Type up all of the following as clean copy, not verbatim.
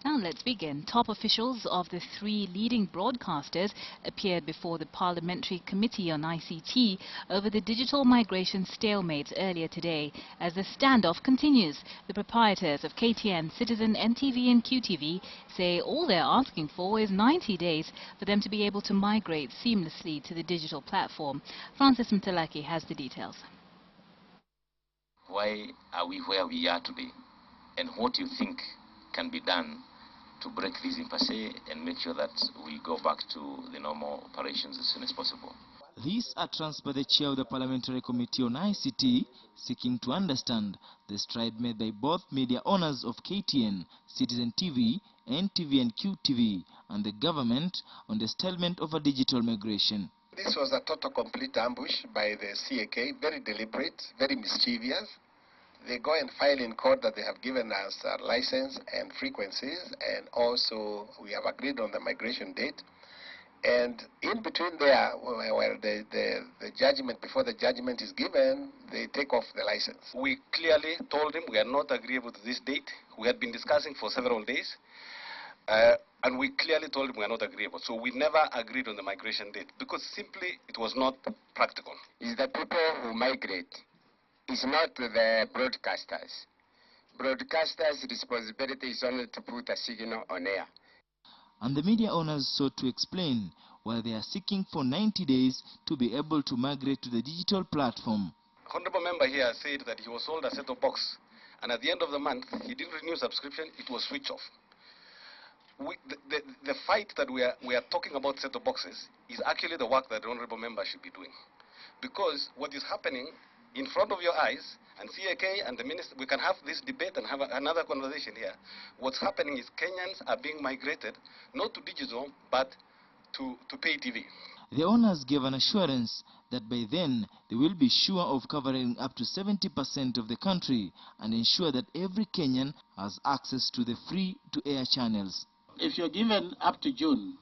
Now let's begin. Top officials of the three leading broadcasters appeared before the Parliamentary Committee on ICT over the digital migration stalemate earlier today. As the standoff continues, the proprietors of KTN, Citizen, NTV and QTV say all they're asking for is 90 days for them to be able to migrate seamlessly to the digital platform. Francis Mtalaki has the details. Why are we where we are today? And what do you think can be done to break this impasse and make sure that we go back to the normal operations as soon as possible? These are utterances by the chair of the Parliamentary Committee on ICT, seeking to understand the stride made by both media owners of KTN, Citizen TV, NTV and QTV, and the government on the stalemate of a digital migration. This was a total complete ambush by the CAK, very deliberate, very mischievous. They go and file in court that they have given us a license and frequencies, and also we have agreed on the migration date. And in between there, while the judgment, before the judgment is given, they take off the license. We clearly told him we are not agreeable to this date. We had been discussing for several days, and we clearly told him we are not agreeable. So we never agreed on the migration date because simply it was not practical. It's the people who migrate. It's not the broadcasters. Broadcasters' responsibility is only to put a signal on air. And the media owners sought to explain why they are seeking for 90 days to be able to migrate to the digital platform. Honorable member here said that he was sold a set-top box, and at the end of the month, he didn't renew subscription, it was switched off. The fight that we are talking about set-top boxes is actually the work that the honorable member should be doing. Because what is happening in front of your eyes, and CAK and the minister, we can have this debate and have another conversation here. What's happening is Kenyans are being migrated, not to digital, but to pay TV. The owners gave an assurance that by then they will be sure of covering up to 70% of the country and ensure that every Kenyan has access to the free-to-air channels. If you're given up to June,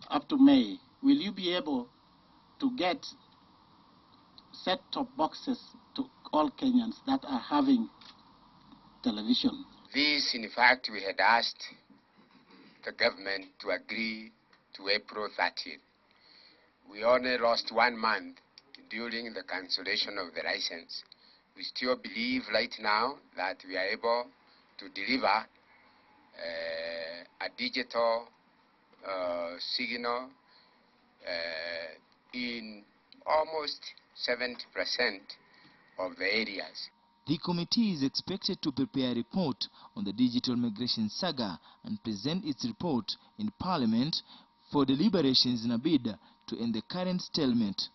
up to May, will you be able to get set-top boxes to all Kenyans that are having television? This, in fact, we had asked the government to agree to April 30th. We only lost 1 month during the cancellation of the license. We still believe right now that we are able to deliver a digital signal in almost 70% of the areas. The committee is expected to prepare a report on the digital migration saga and present its report in Parliament for deliberations in a bid to end the current stalemate.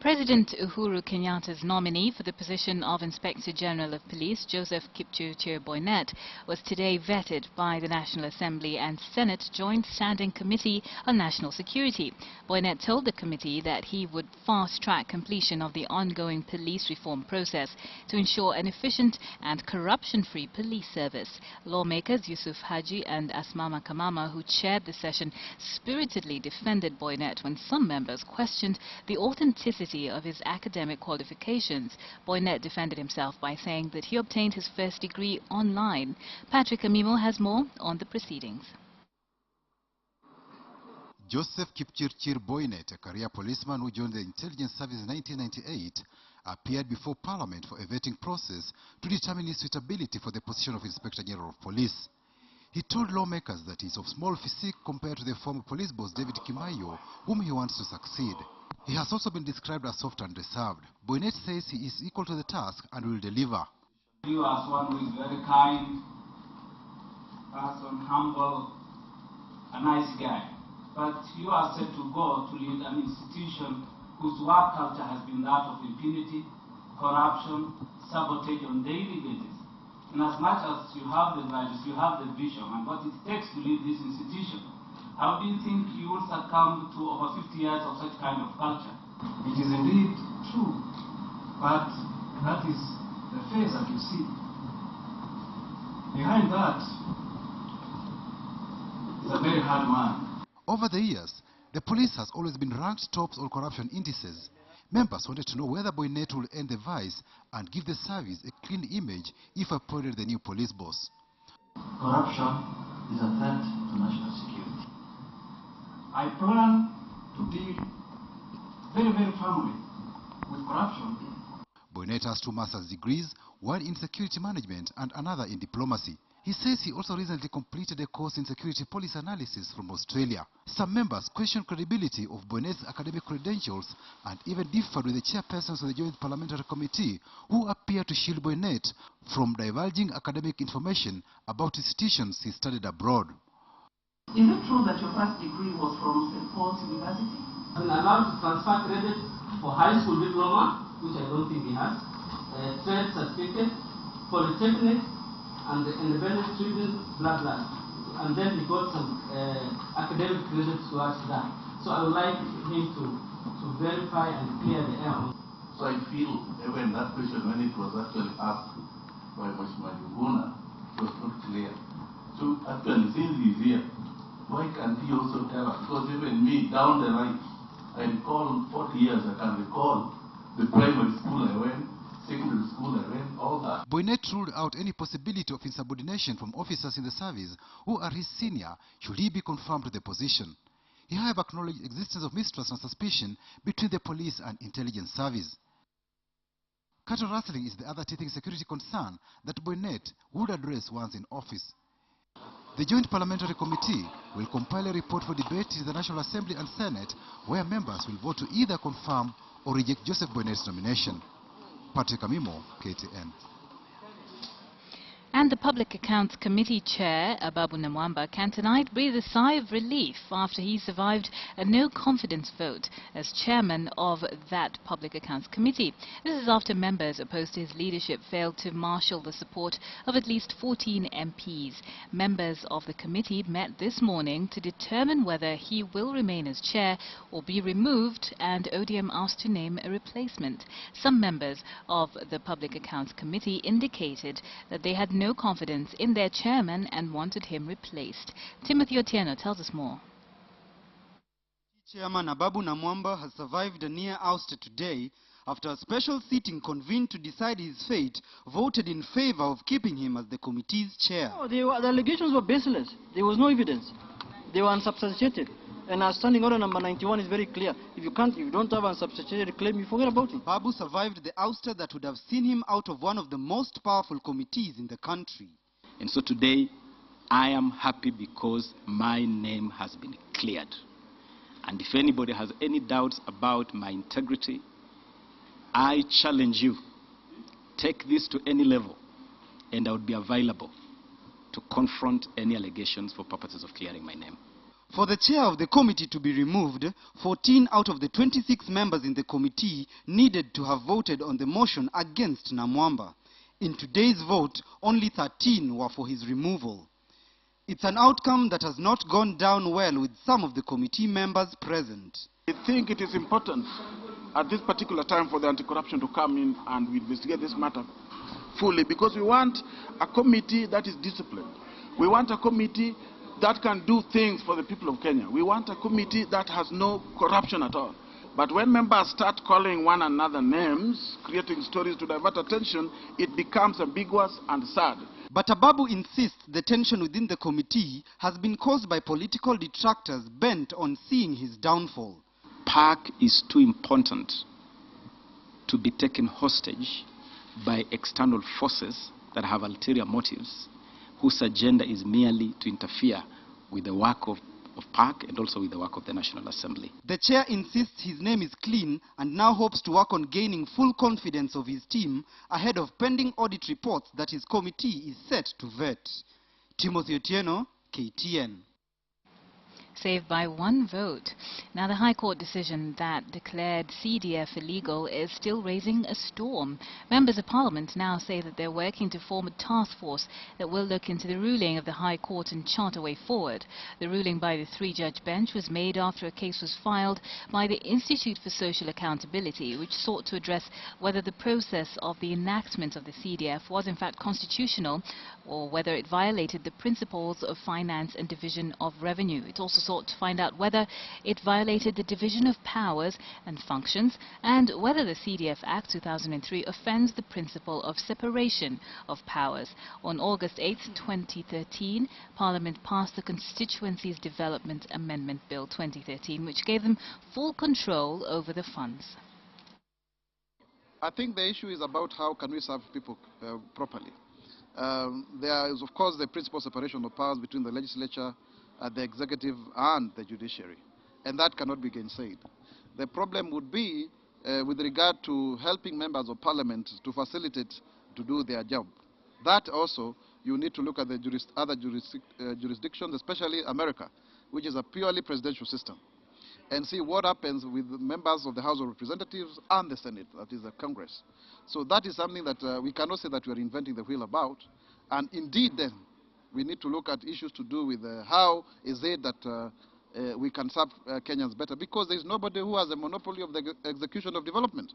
President Uhuru Kenyatta's nominee for the position of Inspector General of Police, Joseph Kipchirchir Boinnet, was today vetted by the National Assembly and Senate Joint Standing Committee on National Security. Boinnet told the committee that he would fast-track completion of the ongoing police reform process to ensure an efficient and corruption-free police service. Lawmakers Yusuf Haji and Asmama Kamama, who chaired the session, spiritedly defended Boinnet when some members questioned the authenticity of his academic qualifications. Boinnet defended himself by saying that he obtained his first degree online. Patrick Amimo has more on the proceedings. Joseph Kipchirchir Boinnet, a career policeman who joined the intelligence service in 1998, appeared before Parliament for a vetting process to determine his suitability for the position of Inspector General of Police. He told lawmakers that he is of small physique compared to the former police boss David Kimayo, whom he wants to succeed. He has also been described as soft and reserved. Boinnet says he is equal to the task and will deliver. You as one who is very kind, person, humble, a nice guy. But you are set to go to lead an institution whose work culture has been that of impunity, corruption, sabotage on daily basis. And as much as you have the values, you have the vision and what it takes to lead this institution, how do you think you will succumb to over 50 years of such kind of culture? It is indeed true, but that is the face that you see. Behind that is a very hard man. Over the years, the police has always been ranked tops on corruption indices. Members wanted to know whether Boinnet will end the vice and give the service a clean image if appointed the new police boss. Corruption is a threat to national security. I plan to deal very, very firmly with corruption. Boinnet has 2 master's degrees, one in security management and another in diplomacy. He says he also recently completed a course in security policy analysis from Australia. Some members questioned credibility of Boinet's academic credentials and even differed with the chairpersons of the Joint Parliamentary Committee, who appear to shield Boinnet from divulging academic information about institutions he studied abroad. Is it true that your first degree was from St. Paul's University? I'm allowed to transfer credit for high school diploma, which I don't think he has, trade certificate, polytechnic, and the independent student, blah blah. And then he got some academic credits towards that. So I would like him to verify and clear the air. So I feel even that question, when it was actually asked by Mheshimiwa Juguna, it was not clear. So actually, since he's here, why can't he also tell us? Because even me, down the line, I recall 40 years, I can recall the primary school I went, secondary school I went, all that. Boinnet ruled out any possibility of insubordination from officers in the service who are his senior should he be confirmed to the position. He however acknowledged the existence of mistrust and suspicion between the police and intelligence service. Cattle rustling is the other teething security concern that Boinnet would address once in office. The Joint Parliamentary Committee will compile a report for debate in the National Assembly and Senate, where members will vote to either confirm or reject Joseph Boinet's nomination. Patrick Amimo, KTN. And the Public Accounts Committee Chair, Ababu Namwamba, can tonight breathe a sigh of relief after he survived a no-confidence vote as chairman of that Public Accounts Committee. This is after members opposed to his leadership failed to marshal the support of at least 14 MPs. Members of the committee met this morning to determine whether he will remain as chair or be removed, and ODM asked to name a replacement. Some members of the Public Accounts Committee indicated that they had no confidence in their chairman and wanted him replaced. Timothy Otieno tells us more. Chairman Ababu Namwamba has survived a near ouster today after a special sitting convened to decide his fate voted in favor of keeping him as the committee's chair. No, the allegations were baseless. There was no evidence. They were unsubstantiated. And our standing order number 91 is very clear. If you don't have a substantiated claim, you forget about it. Babu survived the ouster that would have seen him out of one of the most powerful committees in the country. And so today, I am happy because my name has been cleared. And if anybody has any doubts about my integrity, I challenge you. Take this to any level, and I would be available to confront any allegations for purposes of clearing my name. For the chair of the committee to be removed, 14 out of the 26 members in the committee needed to have voted on the motion against Namwamba. In today's vote, only 13 were for his removal. It's an outcome that has not gone down well with some of the committee members present. I think it is important at this particular time for the anti-corruption to come in and we investigate this matter fully, because we want a committee that is disciplined. We want a committee that can do things for the people of Kenya. We want a committee that has no corruption at all. But when members start calling one another names, creating stories to divert attention, it becomes ambiguous and sad. But Ababu insists the tension within the committee has been caused by political detractors bent on seeing his downfall. PAC is too important to be taken hostage by external forces that have ulterior motives, whose agenda is merely to interfere with the work of PAC and also with the work of the National Assembly. The chair insists his name is clean and now hopes to work on gaining full confidence of his team ahead of pending audit reports that his committee is set to vet. Timothy Otieno, KTN. Saved by one vote. Now, the High Court decision that declared CDF illegal is still raising a storm. Members of Parliament now say that they're working to form a task force that will look into the ruling of the High Court and chart a way forward. The ruling by the three-judge bench was made after a case was filed by the Institute for Social Accountability, which sought to address whether the process of the enactment of the CDF was in fact constitutional or whether it violated the principles of finance and division of revenue. It also sought to find out whether it violated the division of powers and functions and whether the CDF Act 2003 offends the principle of separation of powers. On August 8, 2013, Parliament passed the Constituencies Development Amendment Bill 2013, which gave them full control over the funds. I think the issue is about how can we serve people properly. There is, of course, the principle of separation of powers between the legislature, the executive, and the judiciary, and that cannot be gainsaid. The problem would be with regard to helping members of parliament to facilitate to do their job. That also, you need to look at the other jurisdictions, especially America, which is a purely presidential system, and see what happens with members of the House of Representatives and the Senate, that is the Congress. So that is something that we cannot say that we are inventing the wheel about. And indeed then, we need to look at issues to do with how is it that we can serve Kenyans better, because there is nobody who has a monopoly of the execution of development.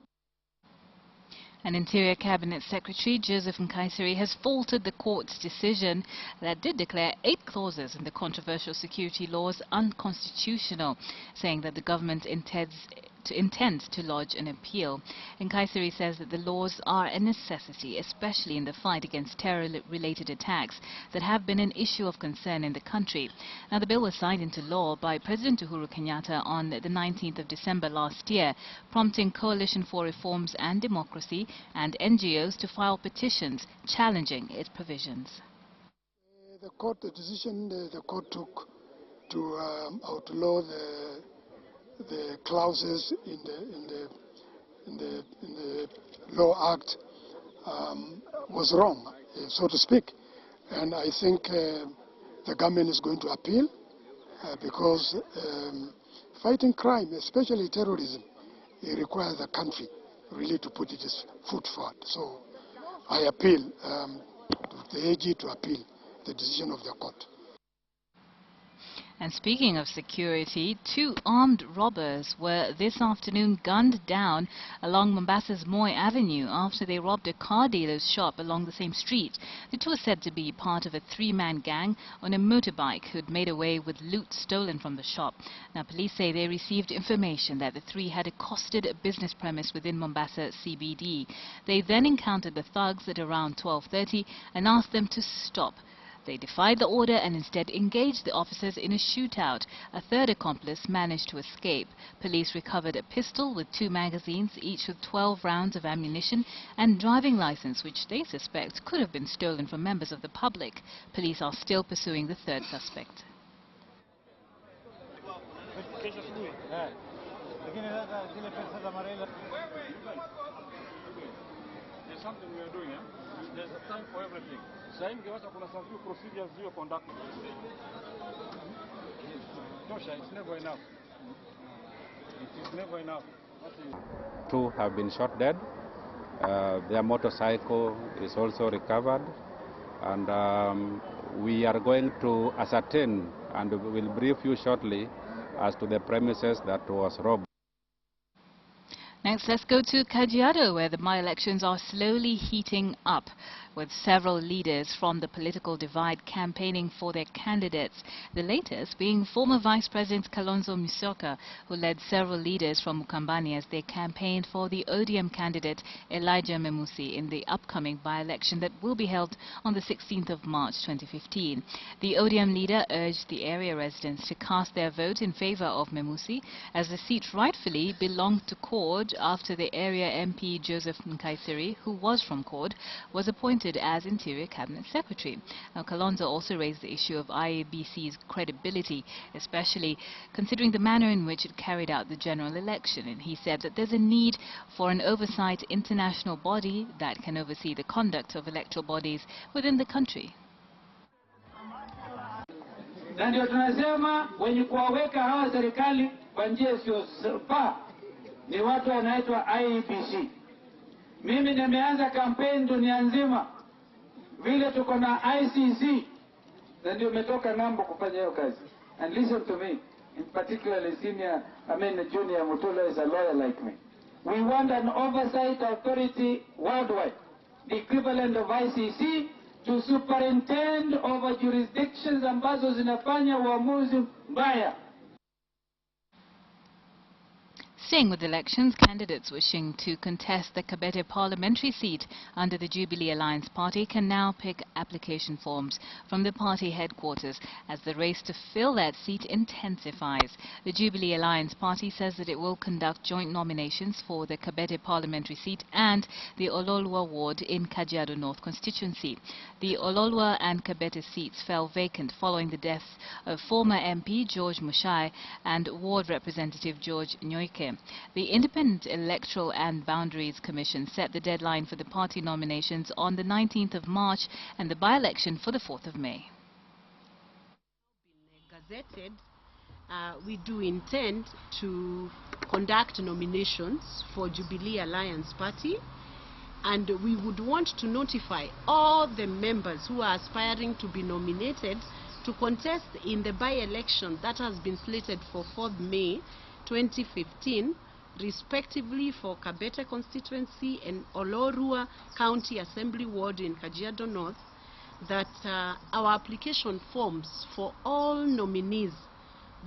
An Interior Cabinet Secretary, Joseph Nkaissery, has faulted the court's decision that did declare 8 clauses in the controversial security laws unconstitutional, saying that the government intends to lodge an appeal. Nkaissery says that the laws are a necessity, especially in the fight against terror-related attacks that have been an issue of concern in the country. Now, the bill was signed into law by President Uhuru Kenyatta on the 19th of December last year, prompting Coalition for Reforms and Democracy and NGOs to file petitions challenging its provisions. The decision the court took to outlaw the clauses in the Law Act was wrong, so to speak. And I think the government is going to appeal because fighting crime, especially terrorism, it requires the country really to put its foot forward. So I appeal to the AG to appeal the decision of the court. And speaking of security, 2 armed robbers were this afternoon gunned down along Mombasa's Moi Avenue after they robbed a car dealer's shop along the same street. The 2 are said to be part of a 3-man gang on a motorbike who had made away with loot stolen from the shop. Now, police say they received information that the 3 had accosted a business premise within Mombasa CBD. They then encountered the thugs at around 12:30 and asked them to stop. They defied the order and instead engaged the officers in a shootout. A 3rd accomplice managed to escape. Police recovered a pistol with 2 magazines, each with 12 rounds of ammunition, and driving license, which they suspect could have been stolen from members of the public. Police are still pursuing the 3rd suspect. There's something we are doing, yeah? There's a time for everything. Procedures you conduct. It's never enough. It is never enough. 2 have been shot dead. Their motorcycle is also recovered, and we are going to ascertain and will brief you shortly as to the premises that was robbed. Next, let's go to Kajiado, where the by-elections are slowly heating up, with several leaders from the political divide campaigning for their candidates. The latest being former Vice President Kalonzo Musyoka, who led several leaders from Mukambani as they campaigned for the ODM candidate Elijah Memusi in the upcoming by-election that will be held on the 16th of March 2015. The ODM leader urged the area residents to cast their vote in favor of Memusi, as the seat rightfully belonged to Cord after the area MP Joseph Nkaissery, who was from Cord, was appointed as Interior Cabinet Secretary. Now, Kalonzo also raised the issue of IEBC's credibility, especially considering the manner in which it carried out the general election, and he said that there's a need for an oversight international body that can oversee the conduct of electoral bodies within the country. Na ndio tunasema wenye kuwaweka hawa serikali kwa njia isiyofaa ni watu wanaitwa IEBC. Mimi nimeanza kampeni dunia nzima, vile tuko na ICC, na ndio umetoka Nambo kufanya hiyo kazi. And listen to me, in particularly Junior Mutula is a lawyer like me. We want an oversight authority worldwide, the equivalent of ICC, to superintend over jurisdictions ambazo zinafanya uamuzi mbaya. Staying with elections, candidates wishing to contest the Kabete parliamentary seat under the Jubilee Alliance party can now pick application forms from the party headquarters as the race to fill that seat intensifies. The Jubilee Alliance party says that it will conduct joint nominations for the Kabete parliamentary seat and the Ololwa ward in Kajiado North constituency. The Ololwa and Kabete seats fell vacant following the deaths of former MP George Mushai and ward representative George Nyoike. The Independent Electoral and Boundaries Commission set the deadline for the party nominations on the 19th of March and the by-election for the 4th of May. Gazetted, we do intend to conduct nominations for Jubilee Alliance Party, and we would want to notify all the members who are aspiring to be nominated to contest in the by-election that has been slated for 4th May 2015, respectively for Kabete constituency and Olorua County Assembly Ward in Kajiado North, that our application forms for all nominees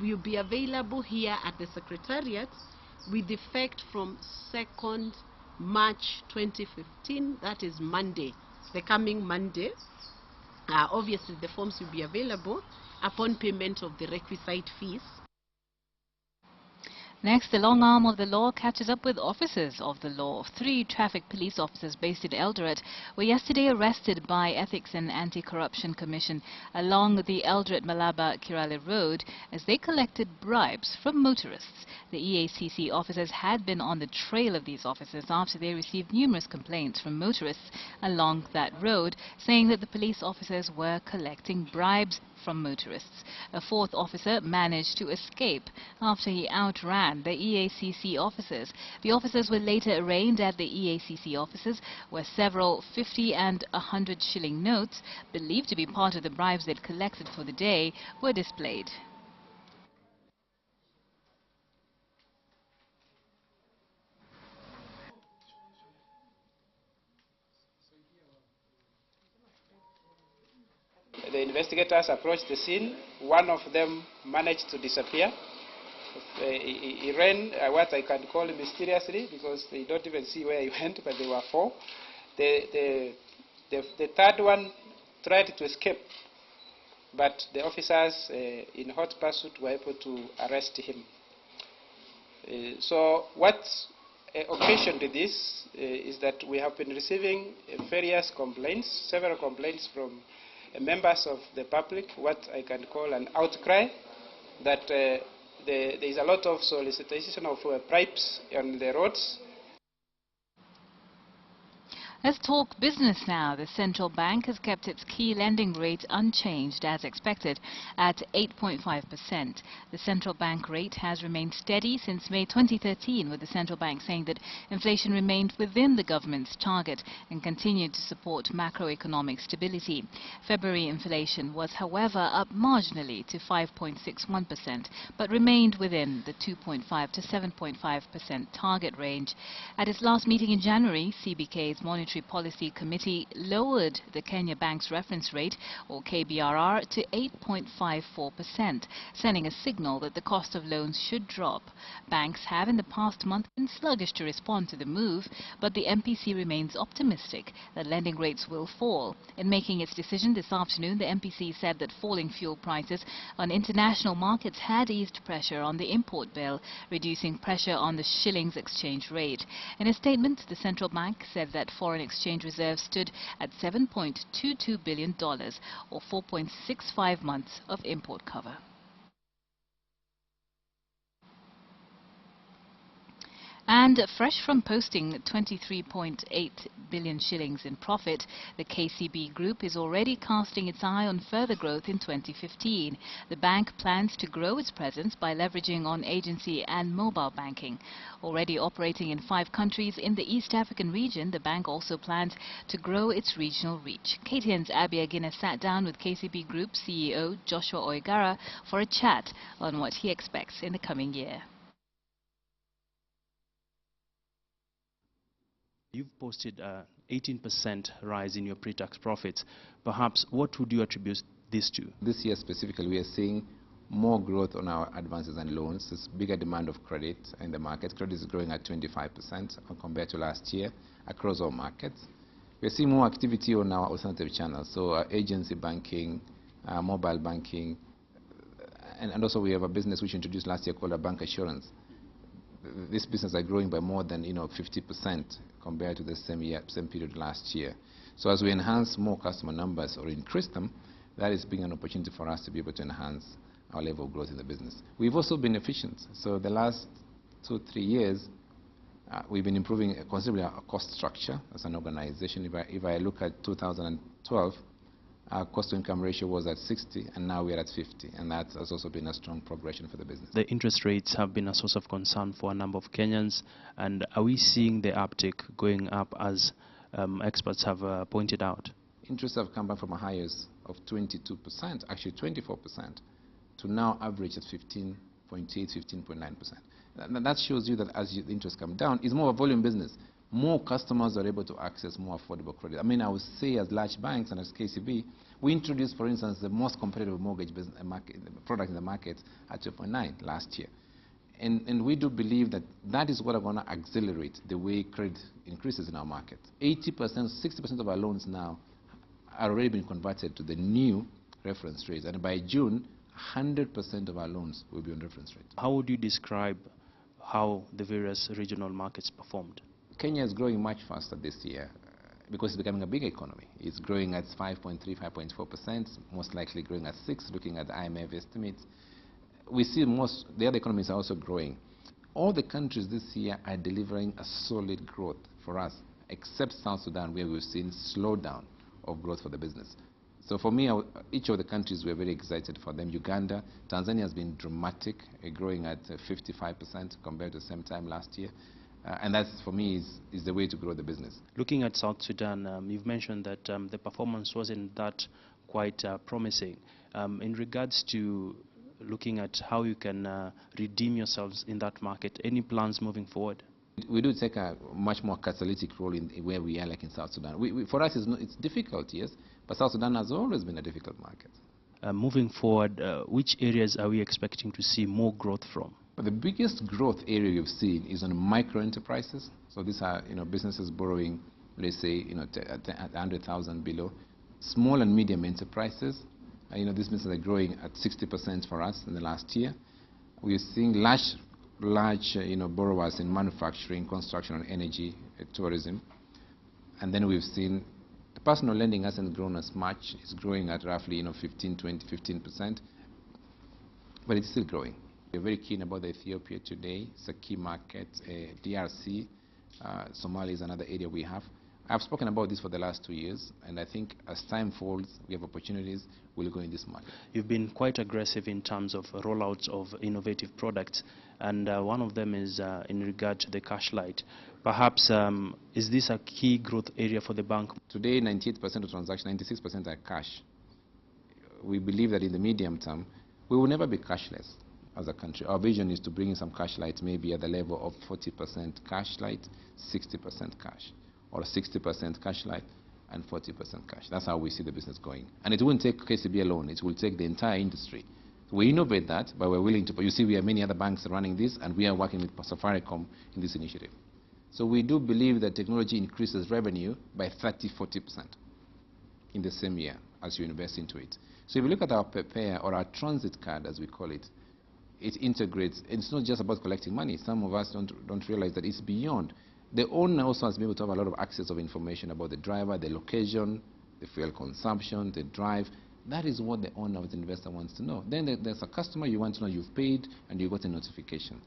will be available here at the Secretariat with effect from 2nd March 2015, that is Monday, the coming Monday. Obviously the forms will be available upon payment of the requisite fees. Next, the long arm of the law catches up with officers of the law. 3 traffic police officers based in Eldoret were yesterday arrested by Ethics and Anti-Corruption Commission along the Eldoret-Malaba-Kirale Road as they collected bribes from motorists. The EACC officers had been on the trail of these officers after they received numerous complaints from motorists along that road saying that the police officers were collecting bribes from motorists. A 4th officer managed to escape after he outran the EACC officers. The officers were later arraigned at the EACC offices where several 50 and 100 shilling notes, believed to be part of the bribes they'd collected for the day, were displayed. The investigators approached the scene. One of them managed to disappear. He ran what I can call mysteriously because they don't even see where he went, but there were 4. The 3rd one tried to escape, but the officers in hot pursuit were able to arrest him. So what occasioned this is that we have been receiving various complaints, several complaints from members of the public, what I can call an outcry, that there is a lot of solicitation of bribes on the roads. Let's talk business now. The central bank has kept its key lending rate unchanged as expected at 8.5%. The central bank rate has remained steady since May 2013, with the central bank saying that inflation remained within the government's target and continued to support macroeconomic stability. February inflation was, however, up marginally to 5.61%, but remained within the 2.5 to 7.5% target range. At its last meeting in January, CBK's Monetary Policy Committee lowered the Kenya Bank's reference rate, or KBRR, to 8.54%, sending a signal that the cost of loans should drop. Banks have in the past month been sluggish to respond to the move, but the MPC remains optimistic that lending rates will fall. In making its decision this afternoon, the MPC said that falling fuel prices on international markets had eased pressure on the import bill, reducing pressure on the shilling's exchange rate. In a statement, the central bank said that foreign exchange reserves stood at $7.22 billion, or 4.65 months of import cover. And fresh from posting 23.8 billion shillings in profit, the KCB Group is already casting its eye on further growth in 2015. The bank plans to grow its presence by leveraging on agency and mobile banking. Already operating in 5 countries in the East African region, the bank also plans to grow its regional reach. KTN's Abia Guinness sat down with KCB Group CEO Joshua Oigara for a chat on what he expects in the coming year. You've posted 18% rise in your pre-tax profits. Perhaps what would you attribute this to? This year specifically, we are seeing more growth on our advances and loans. There's bigger demand of credit in the market. Credit is growing at 25% compared to last year across all markets. We're seeing more activity on our alternative channels, so agency banking, mobile banking, and also we have a business which introduced last year called a bank assurance. This business are growing by more than 50% compared to the same period last year. So as we enhance more customer numbers or increase them, that is being an opportunity for us to be able to enhance our level of growth in the business. We've also been efficient. So the last 2-3 years, we've been improving considerably our cost structure as an organization. If I look at 2012, our cost-to-income ratio was at 60, and now we're at 50, and that has also been a strong progression for the business. The interest rates have been a source of concern for a number of Kenyans, and are we seeing the uptick going up as experts have pointed out? Interests have come back from a highs of 22%, actually 24%, to now average at 15.8, 15.9%. That shows you that as the interest come down, it's more a volume business. More customers are able to access more affordable credit. I mean, I would say as large banks and as KCB, we introduced, for instance, the most competitive mortgage business product in the market at 2.9 last year. And we do believe that that is what are going to accelerate the way credit increases in our market. 80%, 60% of our loans now are already been converted to the new reference rates. And by June, 100% of our loans will be on reference rate. How would you describe how the various regional markets performed? Kenya is growing much faster this year because it's becoming a big economy. It's growing at 5.3, 5.4%, most likely growing at 6%, looking at the IMF estimates. We see the other economies are also growing. All the countries this year are delivering a solid growth for us, except South Sudan, where we've seen slowdown of growth for the business. So for me, each of the countries, we're very excited for them. Uganda, Tanzania has been dramatic, growing at 55% compared to the same time last year. And that, for me, is the way to grow the business. Looking at South Sudan, you've mentioned that the performance wasn't that quite promising. In regards to looking at how you can redeem yourselves in that market, any plans moving forward? We do take a much more catalytic role in where we are, like in South Sudan. For us, it's difficult, yes, but South Sudan has always been a difficult market. Moving forward, which areas are we expecting to see more growth from? But the biggest growth area we've seen is on micro enterprises. So these are businesses borrowing, let's say, at 100,000 below. Small and medium enterprises, these businesses are growing at 60% for us in the last year. We're seeing large borrowers in manufacturing, construction, and energy, tourism. And then we've seen the personal lending hasn't grown as much. It's growing at roughly 15%, but it's still growing. We're very keen about Ethiopia today. It's a key market. DRC, Somalia is another area we have. I've spoken about this for the last 2 years, and I think as time folds, we have opportunities, we'll go in this market. You've been quite aggressive in terms of rollouts of innovative products, and one of them is in regard to the Cashlight. Perhaps, is this a key growth area for the bank? Today, 98% of transactions, 96% are cash. We believe that in the medium term, we will never be cashless as a country. Our vision is to bring in some Cashlight maybe at the level of 40% Cashlight, 60% cash, or 60% Cashlight and 40% cash. That's how we see the business going. And it won't take KCB alone. It will take the entire industry. We innovate that, but we're willing to. You see, we have many other banks running this, and we are working with Safaricom in this initiative. So we do believe that technology increases revenue by 30-40% in the same year as you invest into it. So if you look at our prepare or our transit card, as we call it, it integrates. It's not just about collecting money. Some of us don't realize that it's beyond. The owner also has been able to have a lot of access of information about the driver, the location, the fuel consumption, the drive. That is what the owner of the investor wants to know. Then there's a customer you want to know you've paid and you got a notification.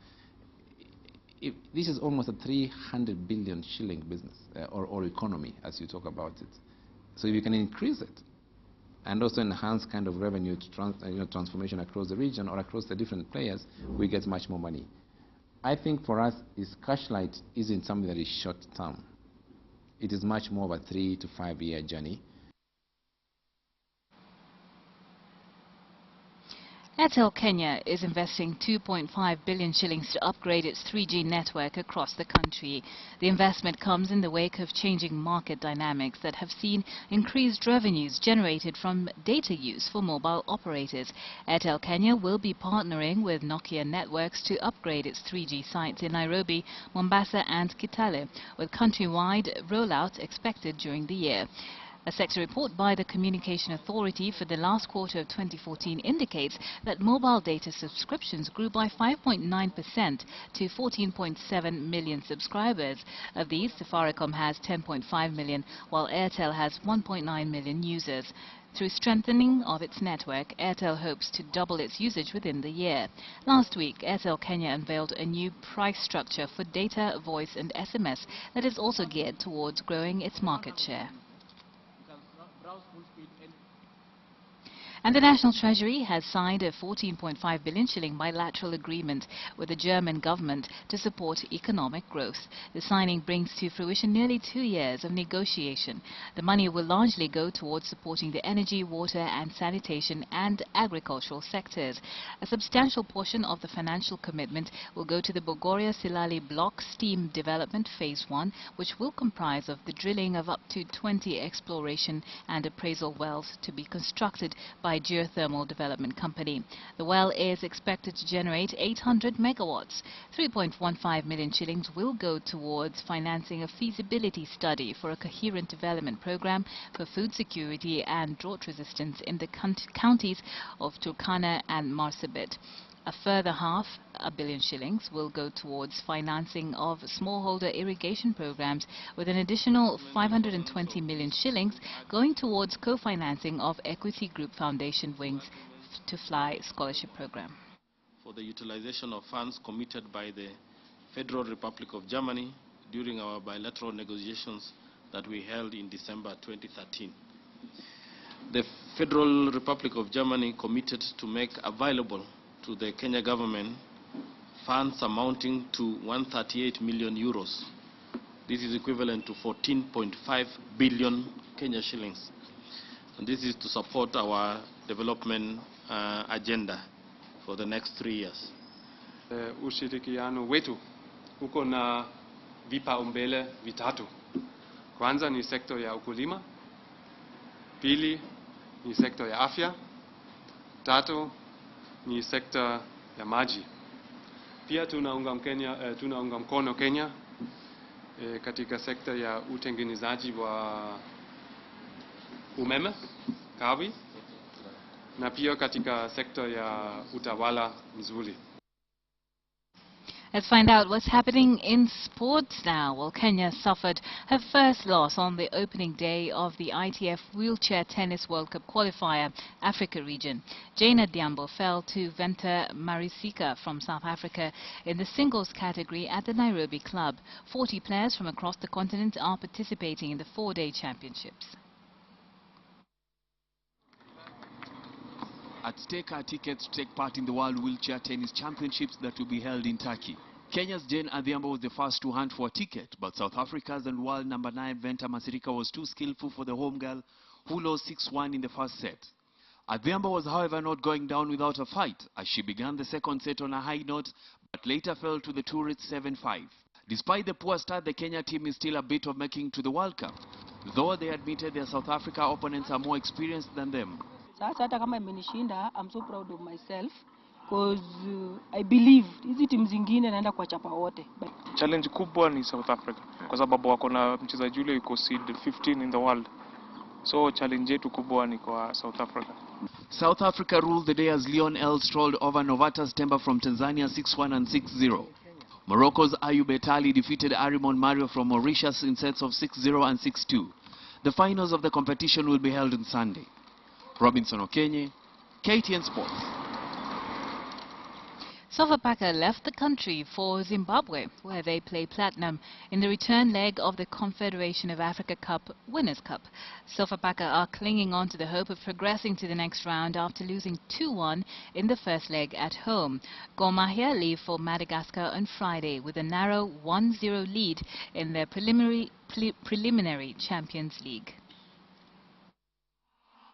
This is almost a 300 billion shilling business or economy as you talk about it. So if you can increase it and also enhance kind of revenue to transformation across the region or across the different players, we get much more money. I think for us, Cashlight isn't something that is short term. It is much more of a 3 to 5 year journey. Airtel Kenya is investing 2.5 billion shillings to upgrade its 3G network across the country. The investment comes in the wake of changing market dynamics that have seen increased revenues generated from data use for mobile operators. Airtel Kenya will be partnering with Nokia Networks to upgrade its 3G sites in Nairobi, Mombasa and Kitale, with countrywide rollout expected during the year. A sector report by the Communication Authority for the last quarter of 2014 indicates that mobile data subscriptions grew by 5.9% to 14.7 million subscribers. Of these, Safaricom has 10.5 million, while Airtel has 1.9 million users. Through strengthening of its network, Airtel hopes to double its usage within the year. Last week, Airtel Kenya unveiled a new price structure for data, voice and SMS that is also geared towards growing its market share. And the National Treasury has signed a 14.5 billion shilling bilateral agreement with the German government to support economic growth. The signing brings to fruition nearly 2 years of negotiation. The money will largely go towards supporting the energy, water and sanitation and agricultural sectors. A substantial portion of the financial commitment will go to the Bogoria-Silali Block Steam Development Phase 1, which will comprise of the drilling of up to 20 exploration and appraisal wells to be constructed by Geothermal Development Company. The well is expected to generate 800 megawatts. 3.15 million shillings will go towards financing a feasibility study for a coherent development program for food security and drought resistance in the counties of Turkana and Marsabit. A further £500 million will go towards financing of smallholder irrigation programs, with an additional 520 million shillings going towards co-financing of Equity Group Foundation Wings to Fly scholarship program. For the utilization of funds committed by the Federal Republic of Germany during our bilateral negotiations that we held in December 2013. The Federal Republic of Germany committed to make available to the Kenya government funds amounting to 138 million euros. This is equivalent to 14.5 billion Kenya shillings. And this is to support our development agenda for the next 3 years. Ushirikiano wetu uko na vipaumbele vitatu. Kwanza ni sekta ya ukulima, pili ni sekta ya afya, tatu ni sekta ya maji. Pia tunaunga mkono Kenya katika sekta ya utengenezaji wa umeme, kawi, na pia katika sekta ya utawala mzuri. Let's find out what's happening in sports now. Well, Kenya suffered her first loss on the opening day of the ITF Wheelchair Tennis World Cup qualifier Africa region. Jane Adhiambo fell to Venter Marisika from South Africa in the singles category at the Nairobi club. 40 players from across the continent are participating in the 4-day championships. At stake are tickets to take part in the World Wheelchair Tennis Championships that will be held in Turkey. Kenya's Jane Adhiambo was the first to hunt for a ticket, but South Africa's and world number 9 Venter Masirika was too skillful for the home girl, who lost 6-1 in the first set. Adhiambo was, however, not going down without a fight, as she began the second set on a high note, but later fell to the tourists 7-5. Despite the poor start, the Kenya team is still a bit of making to the World Cup, though they admitted their South Africa opponents are more experienced than them. Sasa hata kama imenishinda, I'm so proud of myself because I believe hizi timu zingine naenda kwa chapa wote. Challenge kubwa ni South Africa kwa sababu wako na mchezaji yule yuko seed 15 in the world. So challenge yetu kubwa ni kwa South Africa. South Africa ruled the day as Leon L strolled over Novatus Temba from Tanzania 6-1 and 6-0. Morocco's Ayub Etali defeated Arimon Mario from Mauritius in sets of 6-0 and 6-2. The finals of the competition will be held on Sunday. Robinson Okenye, KTN Sports. Sofapaka left the country for Zimbabwe, where they play platinum in the return leg of the Confederation of Africa Cup Winners' Cup. Sofapaka are clinging on to the hope of progressing to the next round after losing 2-1 in the first leg at home. Gor Mahia leave for Madagascar on Friday with a narrow 1-0 lead in their preliminary Champions League.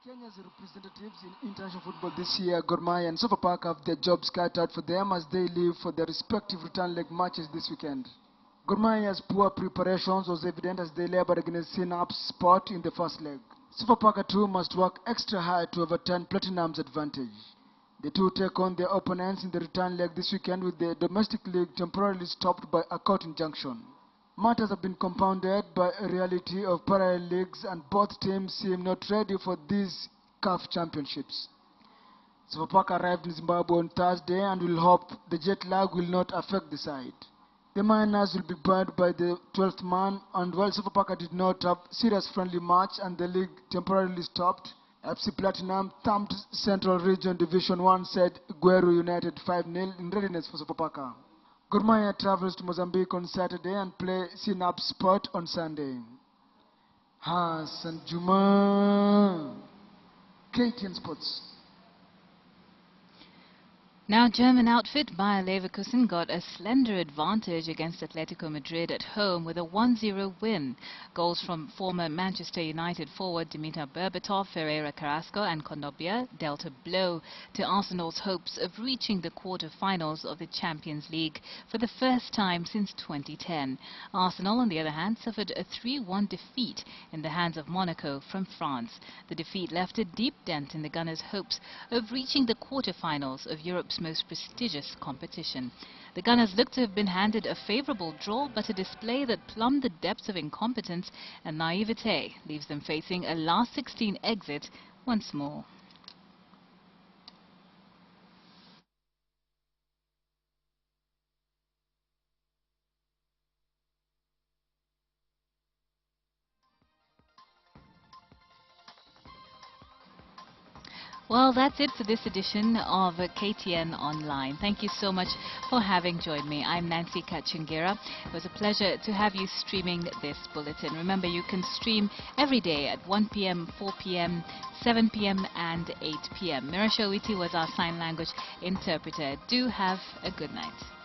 Kenya's representatives in international football this year, Gor Mahia and Sofapaka, have their jobs cut out for them as they leave for their respective return leg matches this weekend. Gor Mahia's poor preparations was evident as they labored against Synapse Sport in the first leg. Sofapaka too must work extra hard to overturn Platinum's advantage. The two take on their opponents in the return leg this weekend with the domestic league temporarily stopped by a court injunction. Matters have been compounded by a reality of parallel leagues, and both teams seem not ready for these CAF championships. Sofapaka arrived in Zimbabwe on Thursday and will hope the jet lag will not affect the side. The Miners will be barred by the 12th man, and while Sofapaka did not have serious friendly match and the league temporarily stopped, FC Platinum thumped Central Region Division 1 side Gweru United 5-0 in readiness for Sofapaka. Gor Mahia travels to Mozambique on Saturday and play Synapse Sport on Sunday. Hassan Juma, KTN Sports. Now, German outfit Bayer Leverkusen got a slender advantage against Atletico Madrid at home with a 1-0 win. Goals from former Manchester United forward Dimitar Berbatov, Ferreira Carrasco and Kondogbia dealt a blow to Arsenal's hopes of reaching the quarter-finals of the Champions League for the first time since 2010. Arsenal, on the other hand, suffered a 3-1 defeat in the hands of Monaco from France. The defeat left a deep dent in the Gunners' hopes of reaching the quarter-finals of Europe's most prestigious competition. The Gunners look to have been handed a favourable draw, but a display that plumbed the depths of incompetence and naivete leaves them facing a last 16 exit once more. Well, that's it for this edition of KTN Online. Thank you so much for having joined me. I'm Nancy Kachingira. It was a pleasure to have you streaming this bulletin. Remember, you can stream every day at 1 p.m., 4 p.m., 7 p.m. and 8 p.m. Mirasha Witi was our sign language interpreter. Do have a good night.